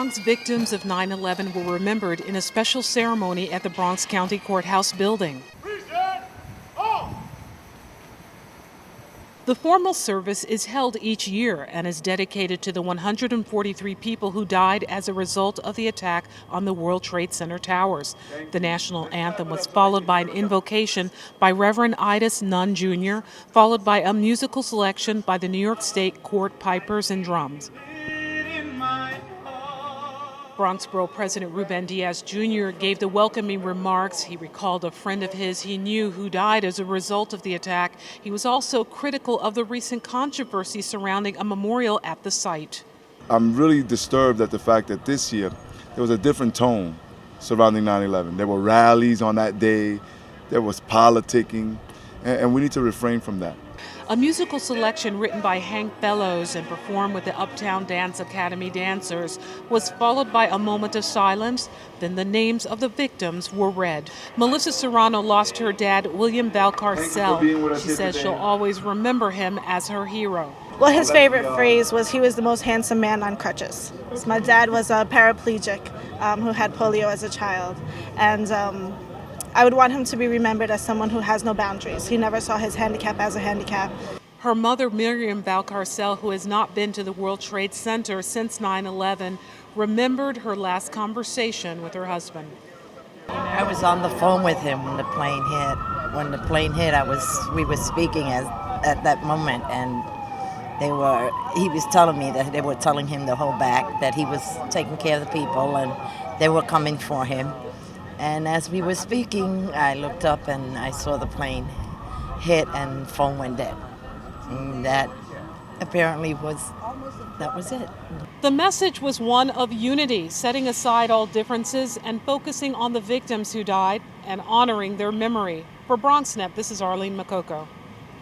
Bronx victims of 9/11 were remembered in a special ceremony at the Bronx County Courthouse building. The formal service is held each year and is dedicated to the 143 people who died as a result of the attack on the World Trade Center towers. The national anthem was followed by an invocation by Reverend Idas Nunn Jr., followed by a musical selection by the New York State Court Pipers and Drums. Bronx Borough President Ruben Diaz Jr. gave the welcoming remarks. He recalled a friend of his he knew who died as a result of the attack. He was also critical of the recent controversy surrounding a memorial at the site. I'm really disturbed at the fact that this year there was a different tone surrounding 9/11. There were rallies on that day, there was politicking, and we need to refrain from that. A musical selection written by Hank Bellows and performed with the Uptown Dance Academy dancers was followed by a moment of silence. Then the names of the victims were read. Melissa Serrano lost her dad, William Valcarcel. She says she'll always remember him as her hero. Well, his favorite phrase was he was the most handsome man on crutches. My dad was a paraplegic who had polio as a child, and I would want him to be remembered as someone who has no boundaries. He never saw his handicap as a handicap. Her mother, Miriam Valcarcel, who has not been to the World Trade Center since 9/11, remembered her last conversation with her husband. I was on the phone with him when the plane hit. When the plane hit, we were speaking at that moment, and he was telling me that they were telling him to hold back, that he was taking care of the people, and they were coming for him. And as we were speaking, I looked up and I saw the plane hit and phone went dead. And that apparently was it. The message was one of unity, setting aside all differences and focusing on the victims who died and honoring their memory. For BronxNet, this is Arlene Makoko.